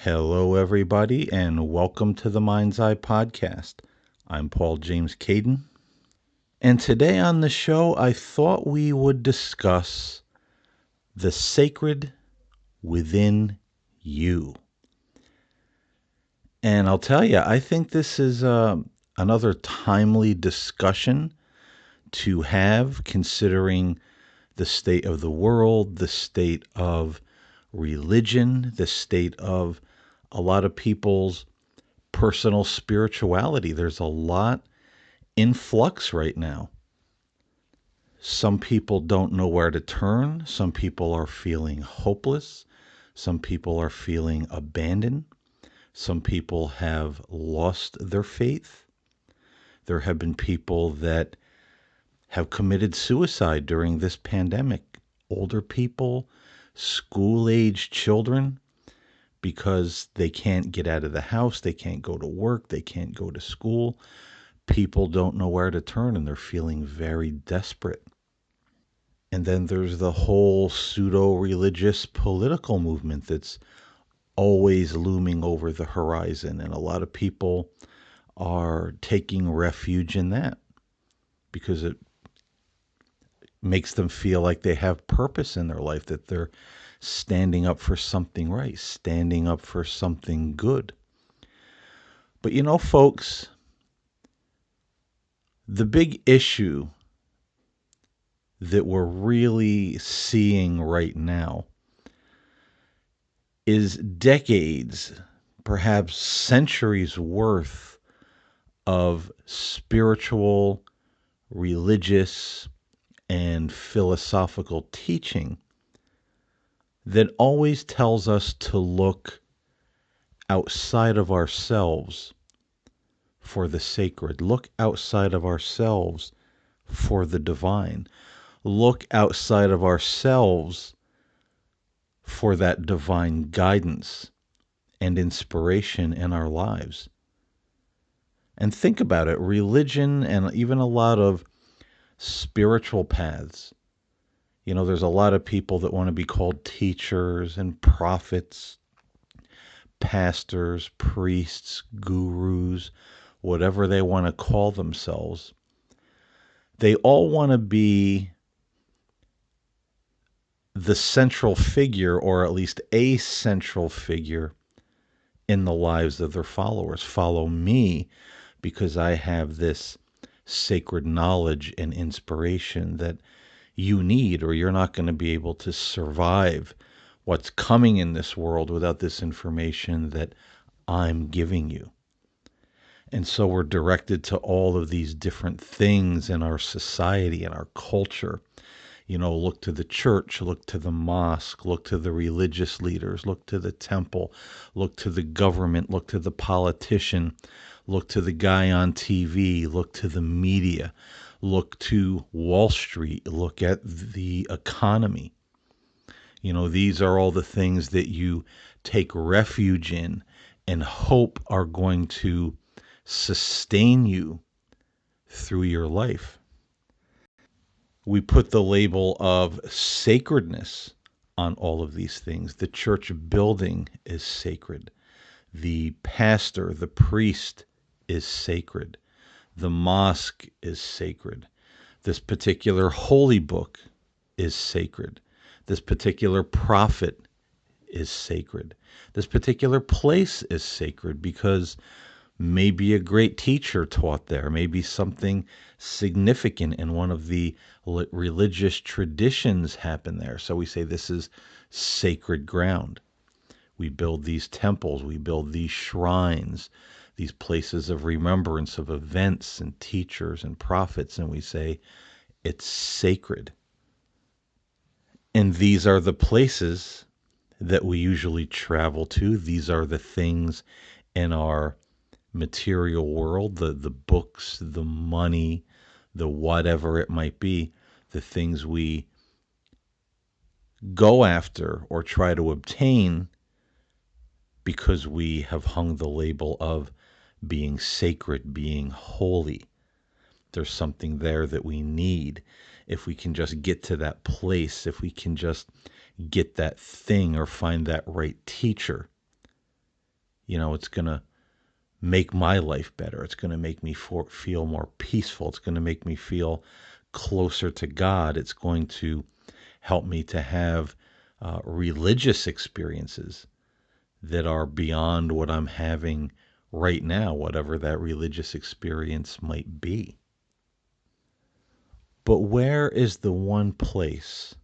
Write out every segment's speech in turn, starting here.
Hello, everybody, and welcome to the Mind's Eye Podcast. I'm Paul James Caden, and today on the show, I thought we would discuss the sacred within you. And I'll tell you, I think this is another timely discussion to have, considering the state of the world, the state of religion, the state of a lot of people's personal spirituality. There's a lot in flux right now. Some people don't know where to turn. Some people are feeling hopeless. Some people are feeling abandoned. Some people have lost their faith. There have been people that have committed suicide during this pandemic. Older people, school-aged children, because they can't get out of the house, they can't go to work, they can't go to school. People don't know where to turn and they're feeling very desperate. And then there's the whole pseudo-religious political movement that's always looming over the horizon. And a lot of people are taking refuge in that because it makes them feel like they have purpose in their life, that they're standing up for something right, standing up for something good. But you know, folks, the big issue that we're really seeing right now is decades, perhaps centuries worth of spiritual, religious, and philosophical teaching that always tells us to look outside of ourselves for the sacred. Look outside of ourselves for the divine. Look outside of ourselves for that divine guidance and inspiration in our lives. And think about it, religion and even a lot of spiritual paths. You know, there's a lot of people that want to be called teachers and prophets, pastors, priests, gurus, whatever they want to call themselves. They all want to be the central figure, or at least a central figure, in the lives of their followers. Follow me because I have this sacred knowledge and inspiration that you need, or you're not going to be able to survive what's coming in this world without this information that I'm giving you. And so we're directed to all of these different things in our society and our culture. You know, look to the church, look to the mosque, look to the religious leaders, look to the temple, look to the government, look to the politician, look to the guy on TV, look to the media, look to Wall Street, look at the economy. You know, these are all the things that you take refuge in and hope are going to sustain you through your life. We put the label of sacredness on all of these things. The church building is sacred. The pastor, the priest is sacred. The mosque is sacred. This particular holy book is sacred. This particular prophet is sacred. This particular place is sacred because maybe a great teacher taught there, maybe something significant in one of the religious traditions happened there. So we say this is sacred ground. We build these temples, we build these shrines, these places of remembrance of events and teachers and prophets, and we say it's sacred. And these are the places that we usually travel to. These are the things in our material world, the books, the money, the whatever it might be, the things we go after or try to obtain because we have hung the label of being sacred, being holy. There's something there that we need. If we can just get to that place, if we can just get that thing or find that right teacher, It's going to make my life better. It's going to make me feel more peaceful. It's going to make me feel closer to God. It's going to help me to have religious experiences that are beyond what I'm having right now, whatever that religious experience might be. But where is the one place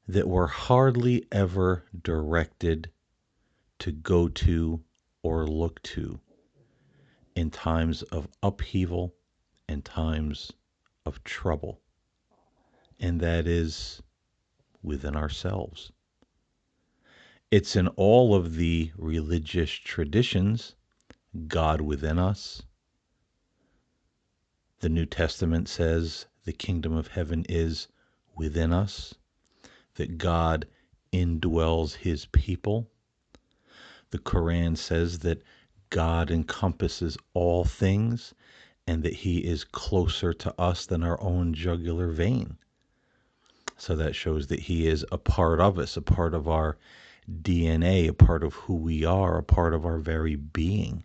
that we're hardly ever directed to go to or look to in times of upheaval and times of trouble? And that is within ourselves. It's in all of the religious traditions, God within us. The New Testament says the kingdom of heaven is within us, that God indwells his people. The Quran says that God encompasses all things and that he is closer to us than our own jugular vein. So that shows that he is a part of us, a part of our DNA, a part of who we are, a part of our very being.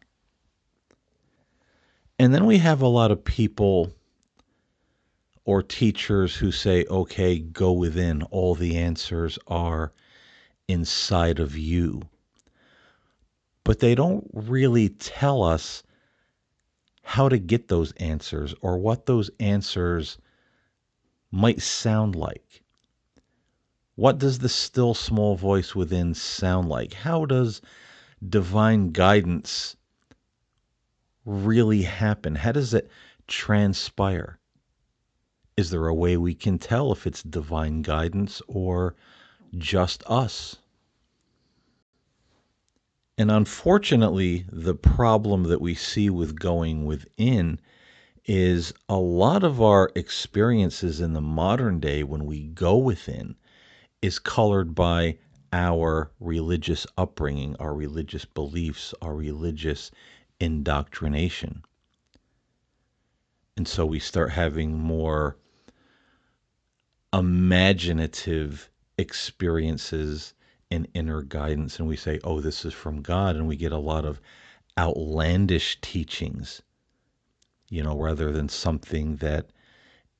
And then we have a lot of people or teachers who say, okay, go within. All the answers are inside of you. But they don't really tell us how to get those answers or what those answers might sound like. What does the still small voice within sound like? How does divine guidance really happen? How does it transpire? Is there a way we can tell if it's divine guidance or just us? And unfortunately, the problem that we see with going within is a lot of our experiences in the modern day when we go within is colored by our religious upbringing, our religious beliefs, our religious indoctrination. And so we start having more imaginative experiences and inner guidance, and we say, oh, this is from God, and we get a lot of outlandish teachings, rather than something that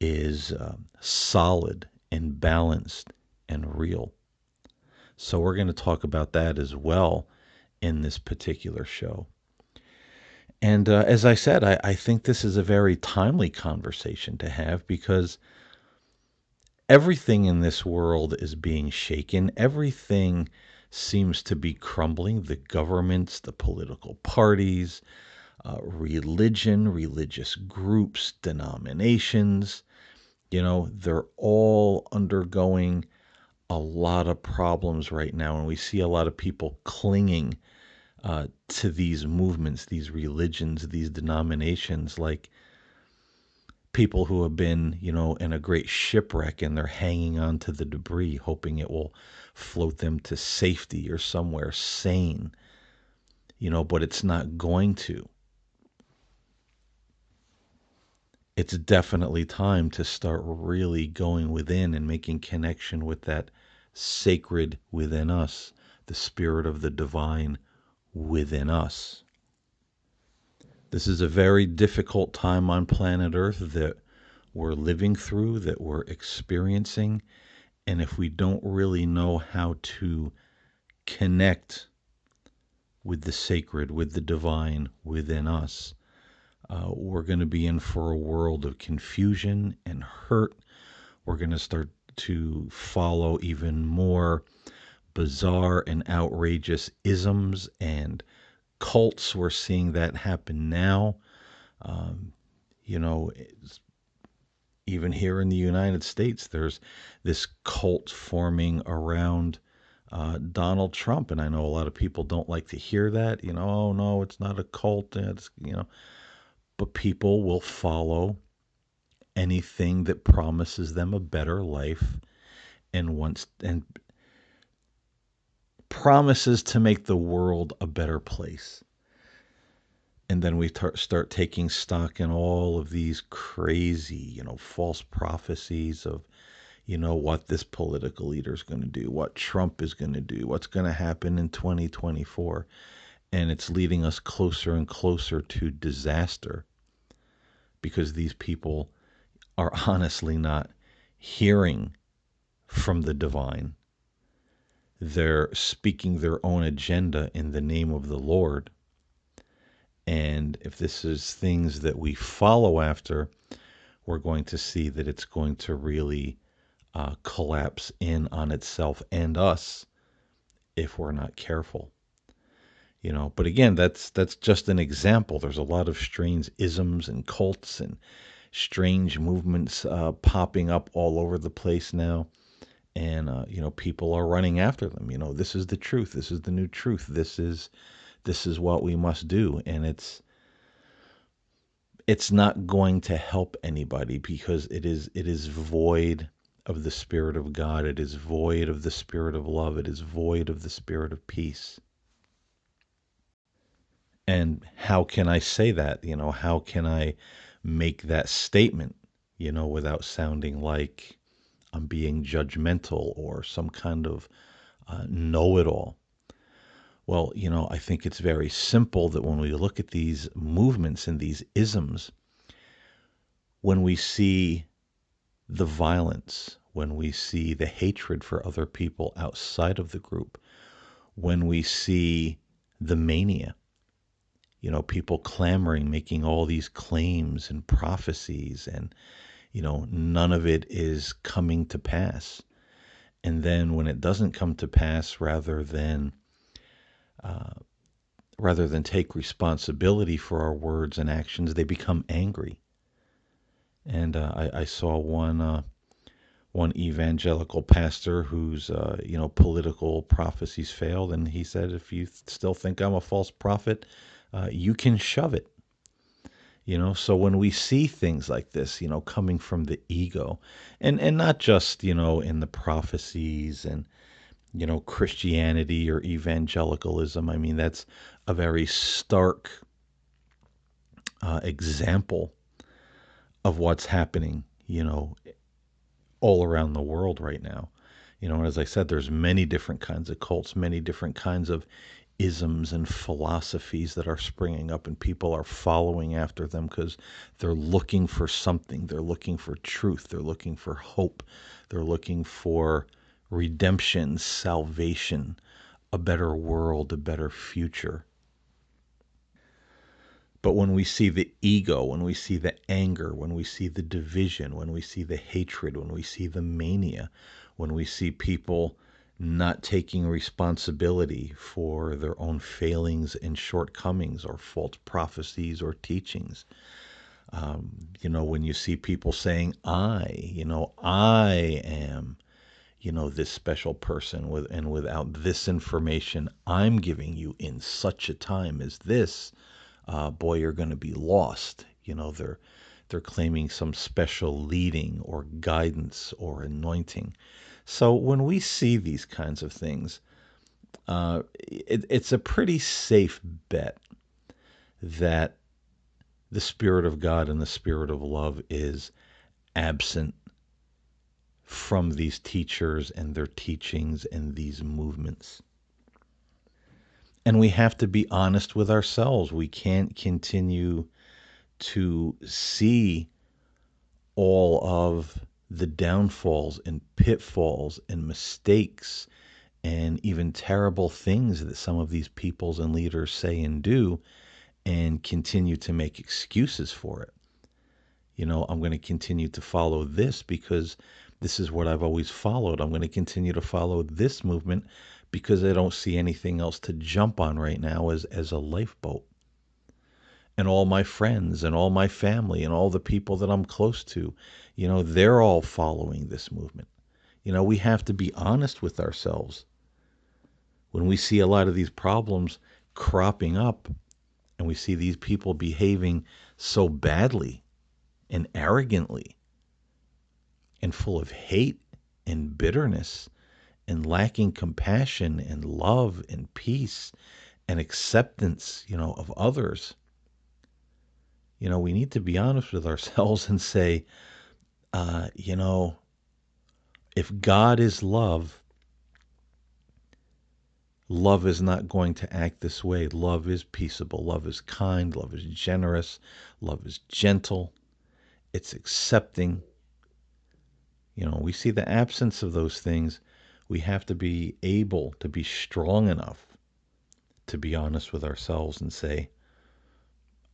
is solid and balanced and real. So we're going to talk about that as well in this particular show. And as I said, I think this is a very timely conversation to have because everything in this world is being shaken. Everything seems to be crumbling. The governments, the political parties, religion, religious groups, denominations, they're all undergoing a lot of problems right now. And we see a lot of people clinging to these movements, these religions, these denominations, like people who have been, in a great shipwreck and they're hanging on to the debris, hoping it will float them to safety or somewhere sane, but it's not going to. It's definitely time to start really going within and making connection with that sacred within us, the spirit of the divine within us. This is a very difficult time on planet Earth that we're living through, that we're experiencing. And if we don't really know how to connect with the sacred, with the divine within us, we're going to be in for a world of confusion and hurt. We're going to start to follow even more bizarre and outrageous isms and cults. We're seeing that happen now. Um, Even here in the United States, there's this cult forming around Donald Trump, and I know a lot of people don't like to hear that. Oh no, it's not a cult. But people will follow anything that promises them a better life and promises to make the world a better place. And then we start taking stock in all of these crazy, false prophecies of, what this political leader is going to do, what Trump is going to do, what's going to happen in 2024. And it's leading us closer and closer to disaster because these people are honestly not hearing from the divine. They're speaking their own agenda in the name of the Lord. And if this is things that we follow after, we're going to see that it's going to really collapse in on itself and us if we're not careful. But again, that's just an example. There's a lot of strange isms and cults and strange movements popping up all over the place now, and people are running after them. This is the truth. This is the new truth. This is what we must do, and it's not going to help anybody because it is void of the Spirit of God. It is void of the Spirit of love. It is void of the Spirit of peace. And how can I say that? How can I make that statement, without sounding like I'm being judgmental or some kind of know it all? Well, I think it's very simple that when we look at these movements and these isms, when we see the violence, when we see the hatred for other people outside of the group, when we see the mania, people clamoring, making all these claims and prophecies, and, none of it is coming to pass. And then when it doesn't come to pass, rather than take responsibility for our words and actions, they become angry. And I saw one evangelical pastor whose political prophecies failed, and he said, "If you still think I'm a false prophet, you can shove it." So when we see things like this, coming from the ego, and not just in the prophecies and Christianity or evangelicalism. I mean, that's a very stark example of what's happening, all around the world right now. As I said, there's many different kinds of cults, many different kinds of isms and philosophies that are springing up, and people are following after them because they're looking for something. They're looking for truth. They're looking for hope. They're looking for redemption, salvation, a better world, a better future. But when we see the ego, when we see the anger, when we see the division, when we see the hatred, when we see the mania, when we see people not taking responsibility for their own failings and shortcomings or false prophecies or teachings, when you see people saying, I am, this special person and without this information I'm giving you in such a time as this, boy, you're going to be lost. They're claiming some special leading or guidance or anointing. So when we see these kinds of things, it's a pretty safe bet that the Spirit of God and the Spirit of love is absent from these teachers and their teachings and these movements. And we have to be honest with ourselves. We can't continue to see all of the downfalls and pitfalls and mistakes and even terrible things that some of these peoples and leaders say and do and continue to make excuses for it. I'm going to continue to follow this because this is what I've always followed. I'm going to continue to follow this movement because I don't see anything else to jump on right now as a lifeboat. And all my friends and all my family and all the people that I'm close to, they're all following this movement. We have to be honest with ourselves. When we see a lot of these problems cropping up and we see these people behaving so badly and arrogantly and full of hate and bitterness and lacking compassion and love and peace and acceptance, of others, we need to be honest with ourselves and say, uh, you know, If God is love, love is not going to act this way. Love is peaceable. Love is kind. Love is generous. Love is gentle. It's accepting. We see the absence of those things. We have to be able to be strong enough to be honest with ourselves and say,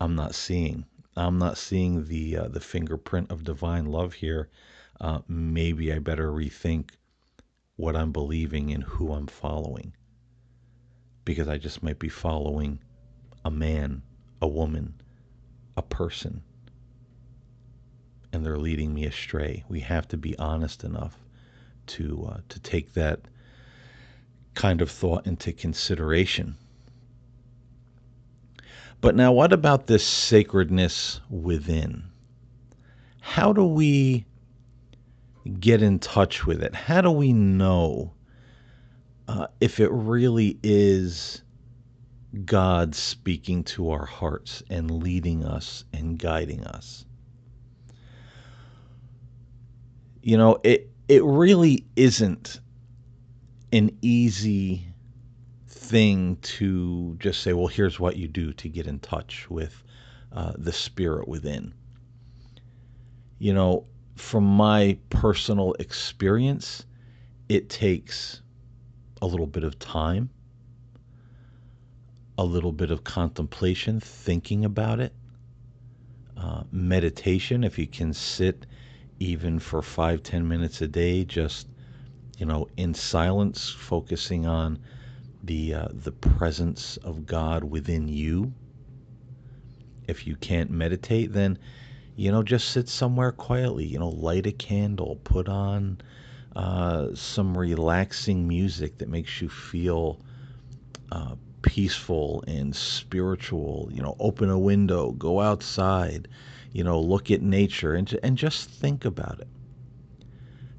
I'm not seeing. I'm not seeing the fingerprint of divine love here. Maybe I better rethink what I'm believing and who I'm following, because I just might be following a man, a woman, a person, and they're leading me astray. We have to be honest enough to take that kind of thought into consideration. But now, what about this sacredness within? How do we get in touch with it? How do we know if it really is God speaking to our hearts and leading us and guiding us? It really isn't an easy thing to just say, well, here's what you do to get in touch with the spirit within. From my personal experience, it takes a little bit of time, a little bit of contemplation, thinking about it, meditation. If you can sit even for 5-10 minutes a day, just in silence, focusing on the presence of God within you. If you can't meditate, then just sit somewhere quietly. Light a candle, put on some relaxing music that makes you feel peaceful and spiritual. Open a window, go outside, look at nature, and just think about it.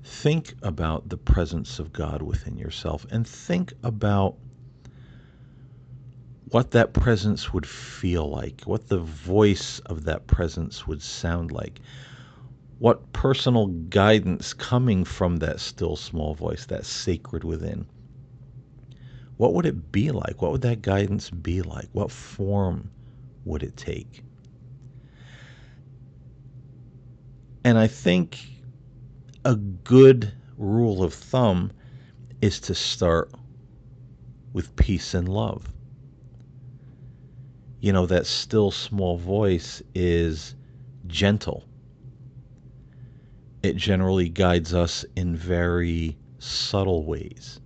Think about the presence of God within yourself, and think about what that presence would feel like, what the voice of that presence would sound like, what personal guidance coming from that still small voice, that sacred within. What would it be like? What would that guidance be like? What form would it take? And I think a good rule of thumb is to start with peace and love. That still small voice is gentle. It generally guides us in very subtle ways.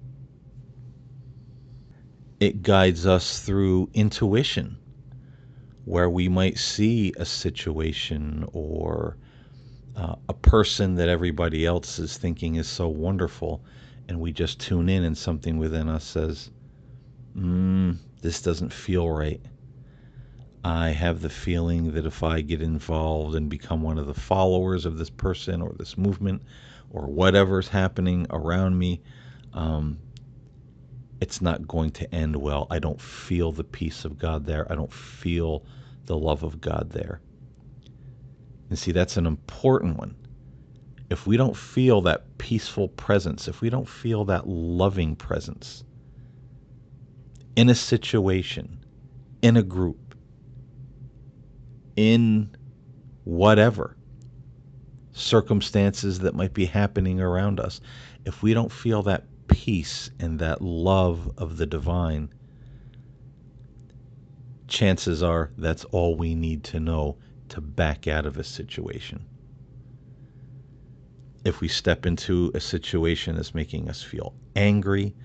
It guides us through intuition, where we might see a situation or a person that everybody else is thinking is so wonderful, and we just tune in and something within us says, this doesn't feel right. I have the feeling that if I get involved and become one of the followers of this person or this movement or whatever's happening around me, it's not going to end well. I don't feel the peace of God there. I don't feel the love of God there. And see, that's an important one. If we don't feel that peaceful presence, if we don't feel that loving presence in a situation, in a group, in whatever circumstances that might be happening around us, if we don't feel that peace and that love of the divine, chances are that's all we need to know to back out of a situation. If we step into a situation that's making us feel angry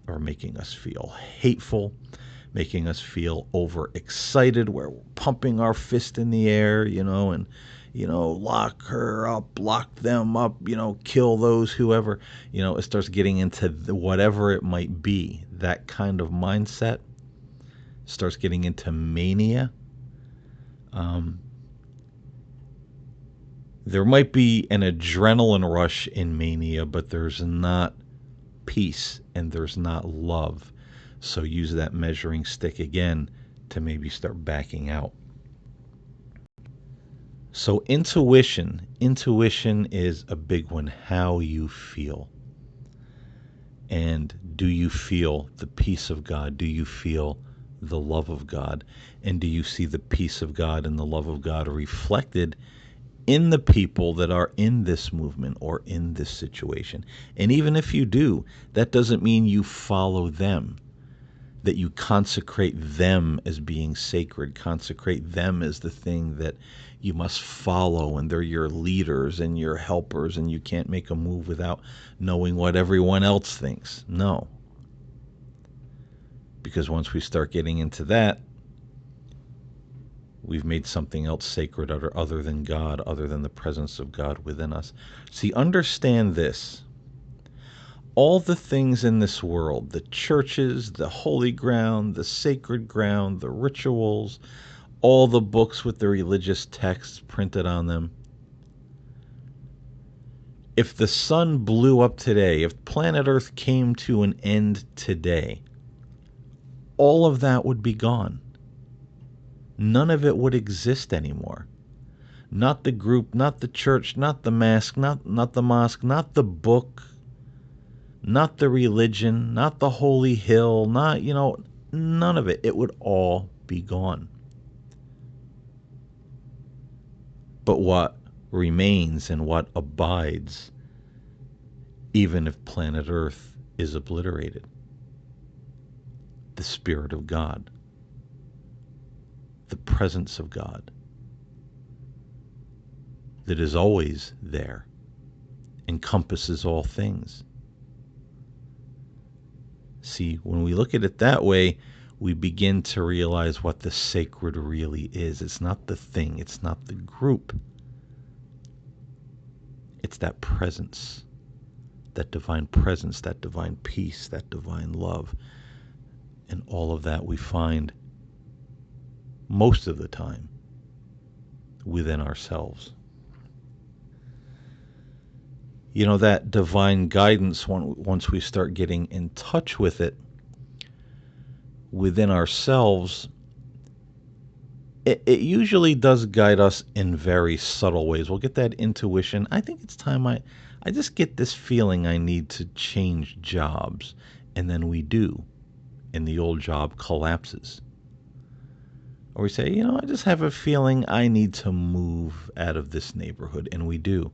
or making us feel hateful, making us feel overexcited, where we're pumping our fist in the air, and lock her up, lock them up, kill those, whoever, it starts getting into whatever it might be. That kind of mindset starts getting into mania. There might be an adrenaline rush in mania, but there's not peace and there's not love. So use that measuring stick again to maybe start backing out. So intuition is a big one. How you feel. And do you feel the peace of God? Do you feel the love of God? And do you see the peace of God and the love of God reflected in the people that are in this movement or in this situation? And even if you do, that doesn't mean you follow them, that you consecrate them as being sacred, consecrate them as the thing that you must follow, and they're your leaders and your helpers, and you can't make a move without knowing what everyone else thinks. No. Because once we start getting into that, we've made something else sacred other than God, other than the presence of God within us. See, understand this. All the things in this world, the churches, the holy ground, the sacred ground, the rituals, all the books with the religious texts printed on them, if the sun blew up today, if planet Earth came to an end today, all of that would be gone. None of it would exist anymore. Not the group, not the church, not the mask, not the mosque, not the book, not the religion, not the holy hill, not, none of it. It would all be gone. But what remains and what abides, even if planet Earth is obliterated? The Spirit of God, the presence of God that is always there, encompasses all things. See, when we look at it that way, we begin to realize what the sacred really is. It's not the thing, it's not the group. It's that presence, that divine presence, that divine peace, that divine love. And all of that we find most of the time within ourselves. That divine guidance, once we start getting in touch with it within ourselves, it usually does guide us in very subtle ways. We'll get that intuition. I think it's time I just get this feeling I need to change jobs. And then we do. And the old job collapses. Or we say, I just have a feeling I need to move out of this neighborhood. And we do.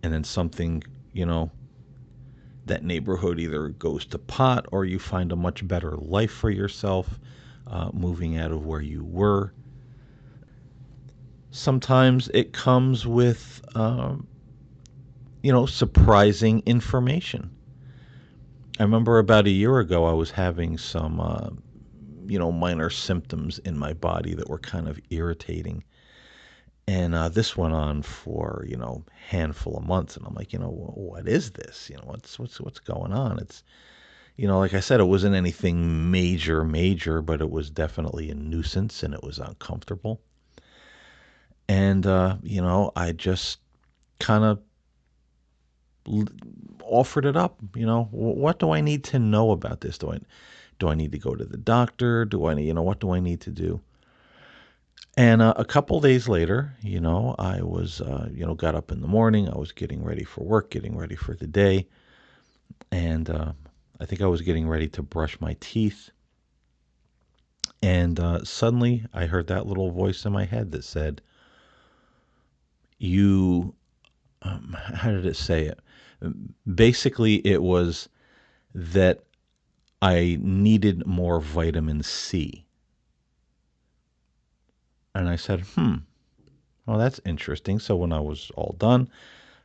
And then something, that neighborhood either goes to pot or you find a much better life for yourself, moving out of where you were. Sometimes it comes with, surprising information. I remember about a year ago, I was having some, minor symptoms in my body that were kind of irritating. And this went on for, handful of months. And I'm like, what is this? What's going on? It's, like I said, it wasn't anything major, but it was definitely a nuisance and it was uncomfortable. And, I just kind of offered it up. What do I need to know about this? Do I need to go to the doctor? Do I need, what do I need to do? And a couple days later, I was, got up in the morning. I was getting ready for work, getting ready for the day. And I think I was getting ready to brush my teeth. And suddenly I heard that little voice in my head that said, how did it say it? Basically, it was that I needed more vitamin C. And I said, well, that's interesting. So when I was all done,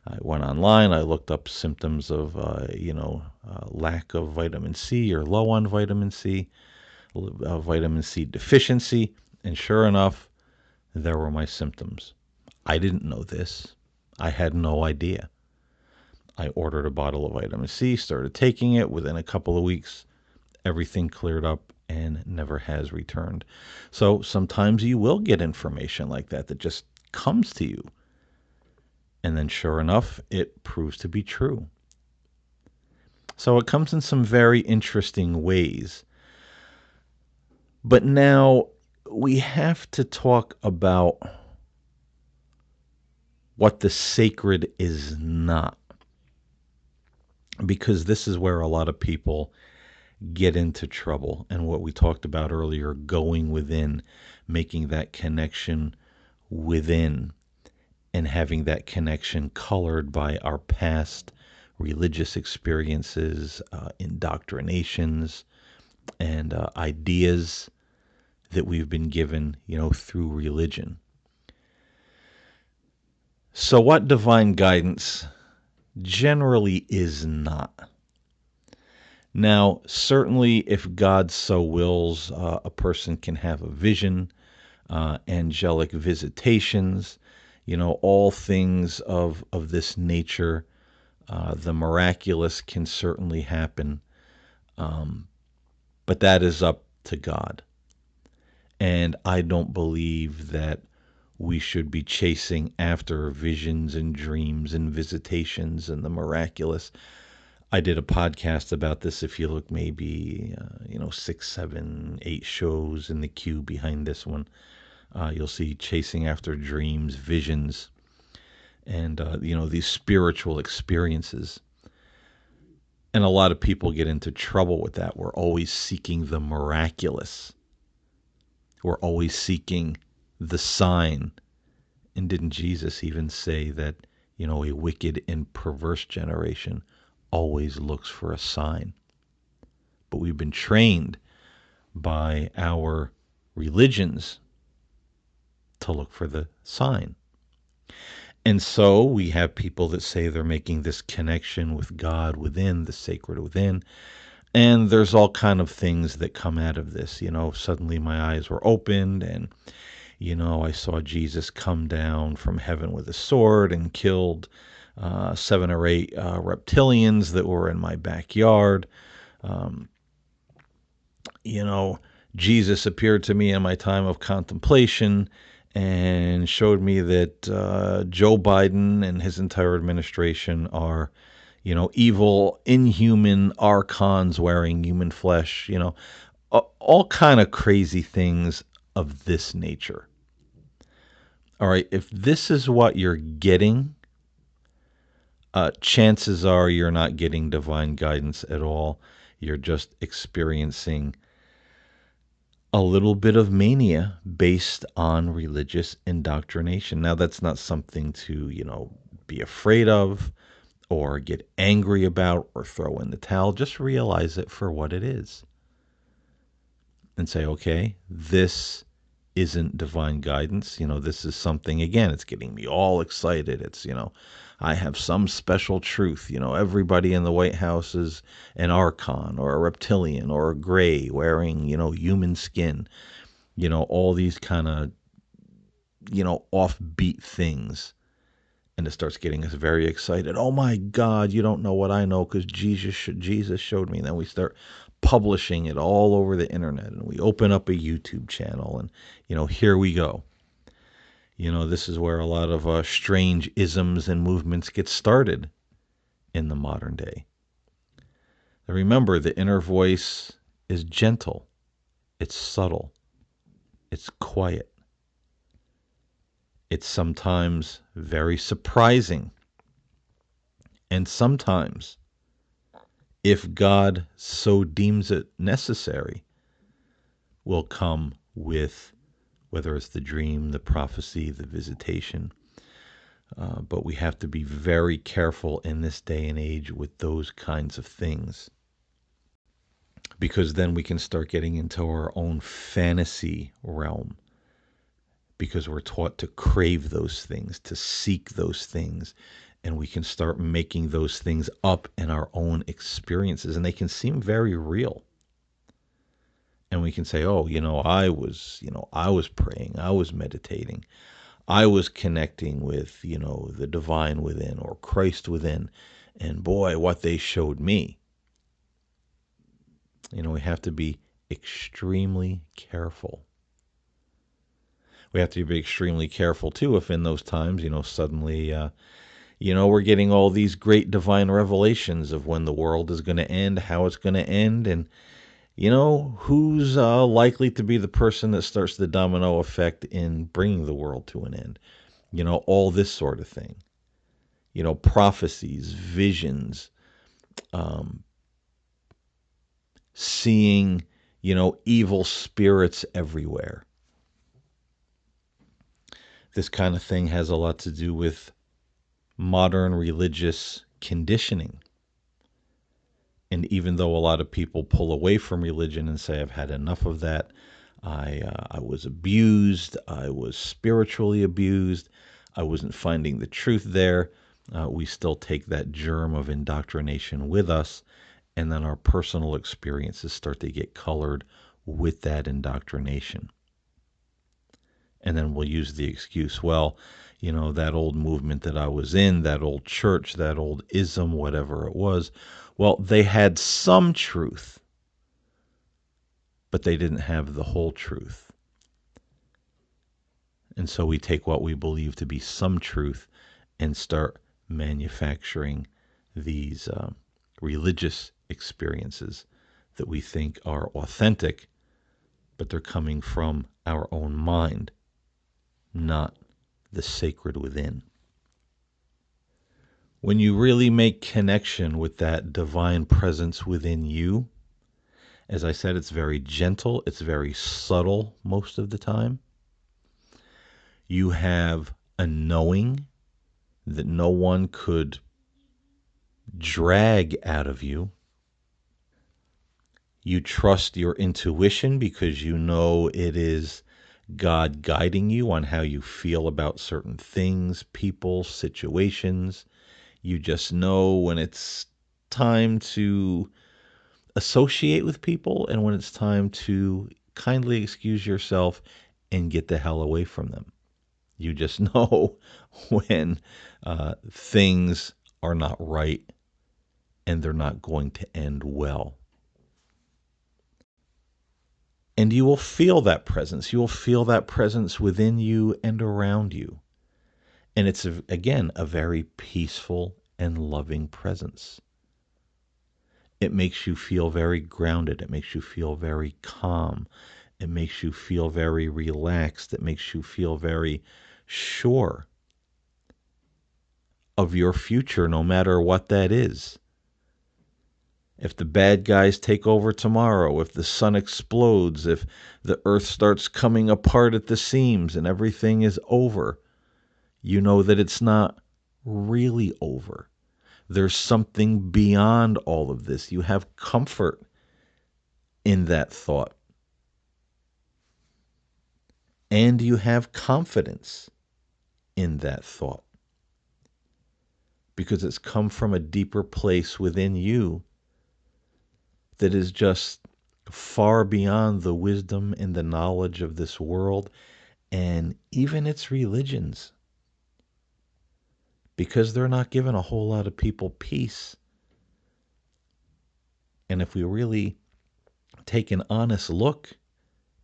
I went online. I looked up symptoms of, lack of vitamin C or low on vitamin C, vitamin C deficiency. And sure enough, there were my symptoms. I didn't know this. I had no idea. I ordered a bottle of vitamin C, started taking it. Within a couple of weeks, everything cleared up and never has returned. So sometimes you will get information like that just comes to you. And then sure enough, it proves to be true. So it comes in some very interesting ways. But now we have to talk about what the sacred is not. because this is where a lot of people get into trouble. And what we talked about earlier, going within, making that connection within, and having that connection colored by our past religious experiences, indoctrinations, and ideas that we've been given, through religion. So, what divine guidance generally is not? Now, certainly, if God so wills, a person can have a vision, angelic visitations, all things of this nature. The miraculous can certainly happen, but that is up to God. And I don't believe that we should be chasing after visions and dreams and visitations and the miraculous. I did a podcast about this. If you look, maybe 6, 7, 8 shows in the queue behind this one, you'll see chasing after dreams, visions, and these spiritual experiences. And a lot of people get into trouble with that. We're always seeking the miraculous. We're always seeking the sign. And didn't Jesus even say that, a wicked and perverse generation always looks for a sign? But we've been trained by our religions to look for the sign. And so we have people that say they're making this connection with God within, the sacred within. And there's all kind of things that come out of this. Suddenly my eyes were opened, and I saw Jesus come down from heaven with a sword and killed 7 or 8 reptilians that were in my backyard. Um, Jesus appeared to me in my time of contemplation and showed me that Joe Biden and his entire administration are, evil, inhuman archons wearing human flesh, all kind of crazy things of this nature. All right, if this is what you're getting, chances are you're not getting divine guidance at all. You're just experiencing a little bit of mania based on religious indoctrination. Now, that's not something to, be afraid of or get angry about or throw in the towel. Just realize it for what it is and say, okay, this isn't divine guidance. This is something, again, it's getting me all excited. It's, I have some special truth. Everybody in the White House is an archon or a reptilian or a gray wearing, human skin, all these kind of, offbeat things. And it starts getting us very excited. Oh my God, you don't know what I know because Jesus showed me. And then we start publishing it all over the internet, and we open up a YouTube channel, and here we go. This is where a lot of strange isms and movements get started in the modern day. Now remember, the inner voice is gentle, it's subtle, it's quiet, it's sometimes very surprising, and sometimes, if God so deems it necessary, will come with, whether it's the dream, the prophecy, the visitation. But we have to be very careful in this day and age with those kinds of things, because then we can start getting into our own fantasy realm, because we're taught to crave those things, to seek those things, and we can start making those things up in our own experiences, and they can seem very real. And we can say, oh, I was praying, I was meditating, I was connecting with, the divine within or Christ within, and boy, what they showed me. We have to be extremely careful. We have to be extremely careful too if in those times, suddenly, we're getting all these great divine revelations of when the world is going to end, how it's going to end, and who's likely to be the person that starts the domino effect in bringing the world to an end. All this sort of thing. Prophecies, visions, um, seeing, evil spirits everywhere. This kind of thing has a lot to do with modern religious conditioning. And even though a lot of people pull away from religion and say, I've had enough of that, I was abused, I was spiritually abused, I wasn't finding the truth there, we still take that germ of indoctrination with us, and then our personal experiences start to get colored with that indoctrination. And then we'll use the excuse, well, that old movement that I was in, that old church, that old ism, whatever it was, well, they had some truth, but they didn't have the whole truth. And so we take what we believe to be some truth and start manufacturing these religious experiences that we think are authentic, but they're coming from our own mind, not the sacred within. When you really make connection with that divine presence within you, as I said, it's very gentle, it's very subtle most of the time. You have a knowing that no one could drag out of you. You trust your intuition because you know it is God guiding you on how you feel about certain things, people, situations. You just know when it's time to associate with people and when it's time to kindly excuse yourself and get the hell away from them. You just know when things are not right and they're not going to end well. And you will feel that presence. You will feel that presence within you and around you. And it's, again, a very peaceful and loving presence. It makes you feel very grounded. It makes you feel very calm. It makes you feel very relaxed. It makes you feel very sure of your future, no matter what that is. If the bad guys take over tomorrow, if the sun explodes, if the earth starts coming apart at the seams and everything is over, you know that it's not really over. There's something beyond all of this. You have comfort in that thought. And you have confidence in that thought. Because it's come from a deeper place within you that is just far beyond the wisdom and the knowledge of this world and even its religions. Because they're not giving a whole lot of people peace. And if we really take an honest look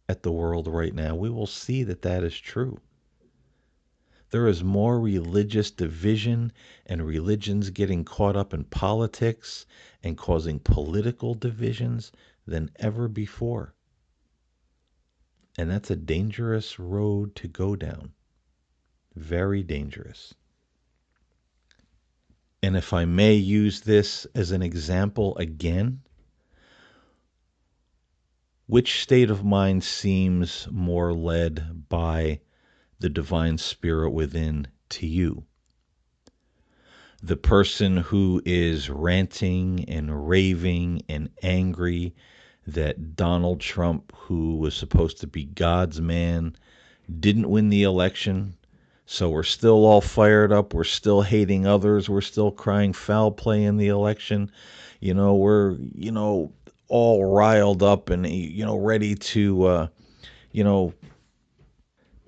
at the world right now, we will see that that is true. There is more religious division and religions getting caught up in politics and causing political divisions than ever before. And that's a dangerous road to go down. Very dangerous. And if I may use this as an example again, which state of mind seems more led by the divine spirit within to you? The person who is ranting and raving and angry that Donald Trump, who was supposed to be God's man, didn't win the election. So we're still all fired up. We're still hating others. We're still crying foul play in the election. We're, all riled up and, ready to,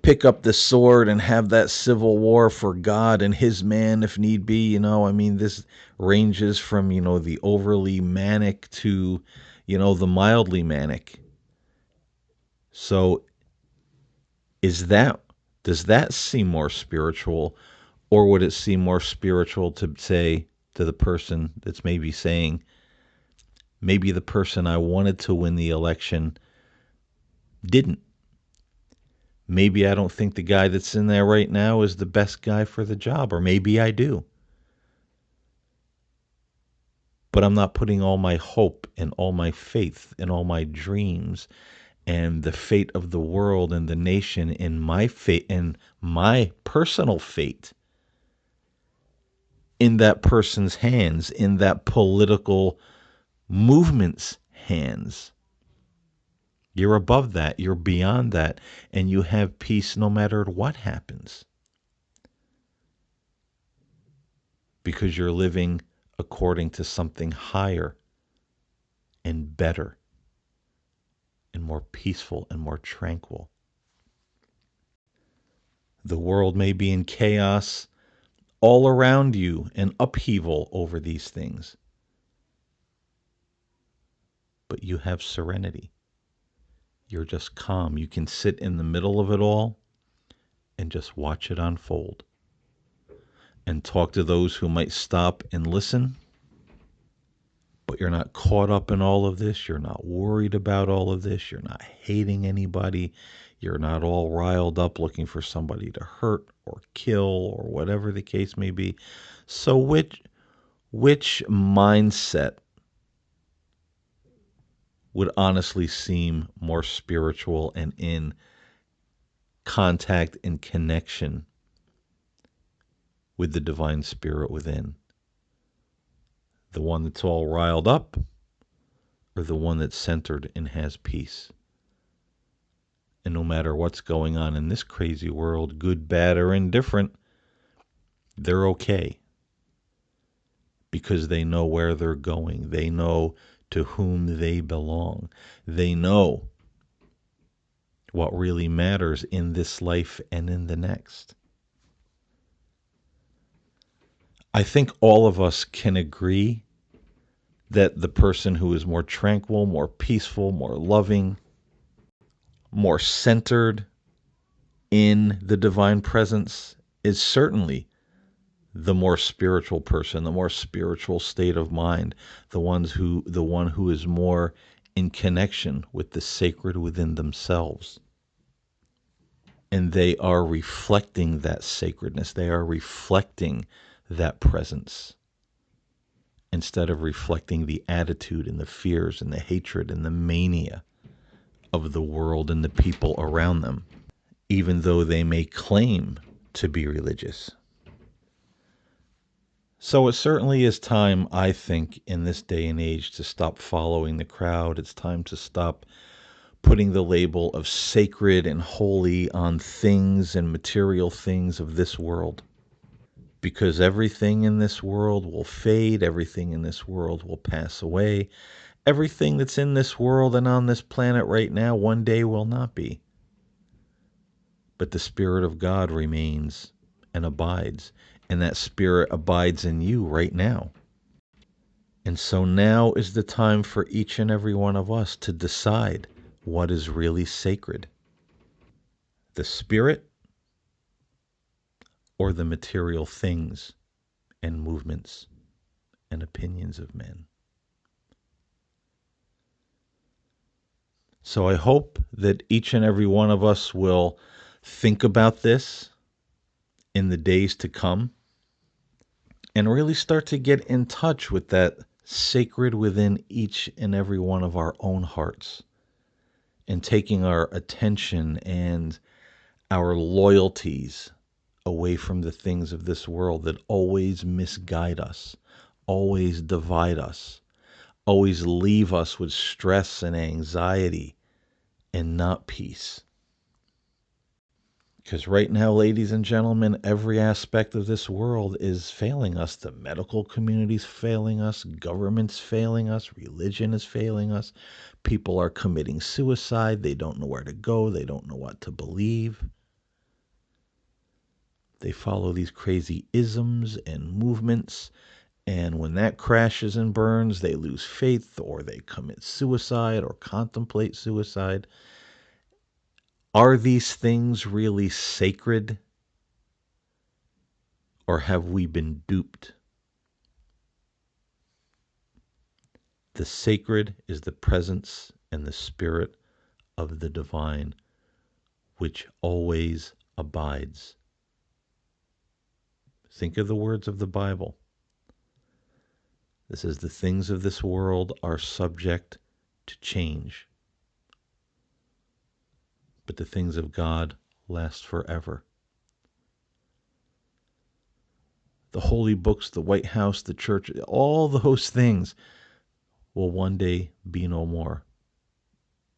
pick up the sword and have that civil war for God and his man if need be. This ranges from, the overly manic to, the mildly manic. So does that seem more spiritual, or would it seem more spiritual to say to the person that's maybe saying, maybe the person I wanted to win the election didn't? Maybe I don't think the guy that's in there right now is the best guy for the job, or maybe I do. but I'm not putting all my hope and all my faith and all my dreams and the fate of the world and the nation in my fate and my personal fate in that person's hands, in that political movement's hands. You're above that, you're beyond that, and you have peace no matter what happens. Because you're living according to something higher and better and more peaceful and more tranquil. The world may be in chaos all around you and upheaval over these things, but you have serenity. You're just calm. You can sit in the middle of it all and just watch it unfold and talk to those who might stop and listen. But you're not caught up in all of this. You're not worried about all of this. You're not hating anybody. You're not all riled up looking for somebody to hurt or kill or whatever the case may be. So which mindset would honestly seem more spiritual and in contact and connection with the divine spirit within? The one that's all riled up or the one that's centered and has peace? And no matter what's going on in this crazy world, good, bad, or indifferent, they're okay because they know where they're going. They know to whom they belong. They know what really matters in this life and in the next. I think all of us can agree that the person who is more tranquil, more peaceful, more loving, more centered in the divine presence is certainly the more spiritual person, the more spiritual state of mind, the one who is more in connection with the sacred within themselves. And they are reflecting that sacredness. They are reflecting that presence instead of reflecting the attitude and the fears and the hatred and the mania of the world and the people around them, even though they may claim to be religious. So it certainly is time, I think, in this day and age to stop following the crowd. It's time to stop putting the label of sacred and holy on things and material things of this world. Because everything in this world will fade, everything in this world will pass away. Everything that's in this world and on this planet right now one day will not be. But the Spirit of God remains and abides, and that Spirit abides in you right now. And so now is the time for each and every one of us to decide what is really sacred. The Spirit or the material things and movements and opinions of men. So I hope that each and every one of us will think about this in the days to come and really start to get in touch with that sacred within each and every one of our own hearts, and taking our attention and our loyalties away from the things of this world that always misguide us, always divide us, always leave us with stress and anxiety and not peace. Because right now, ladies and gentlemen, every aspect of this world is failing us. The medical community's failing us, government's failing us, religion is failing us. People are committing suicide. They don't know where to go. They don't know what to believe. They follow these crazy isms and movements. And when that crashes and burns, they lose faith or they commit suicide or contemplate suicide. Are these things really sacred? Or have we been duped? The sacred is the presence and the spirit of the divine, which always abides. Think of the words of the Bible. This is the things of this world are subject to change, but the things of God last forever. The holy books, the White House, the church, all those things will one day be no more,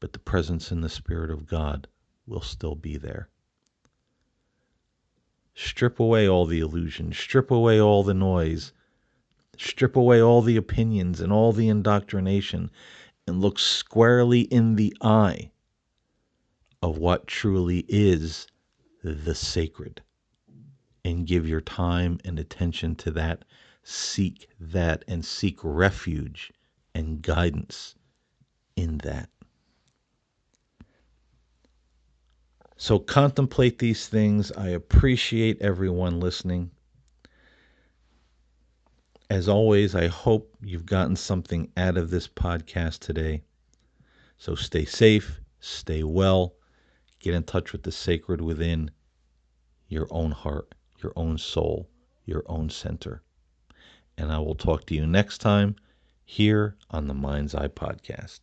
but the presence and the Spirit of God will still be there. Strip away all the illusion, strip away all the noise, strip away all the opinions and all the indoctrination, and look squarely in the eye of what truly is the sacred. And give your time and attention to that. Seek that and seek refuge and guidance in that. So contemplate these things. I appreciate everyone listening. As always, I hope you've gotten something out of this podcast today. So stay safe, stay well, get in touch with the sacred within your own heart, your own soul, your own center. And I will talk to you next time here on the Mind's Eye Podcast.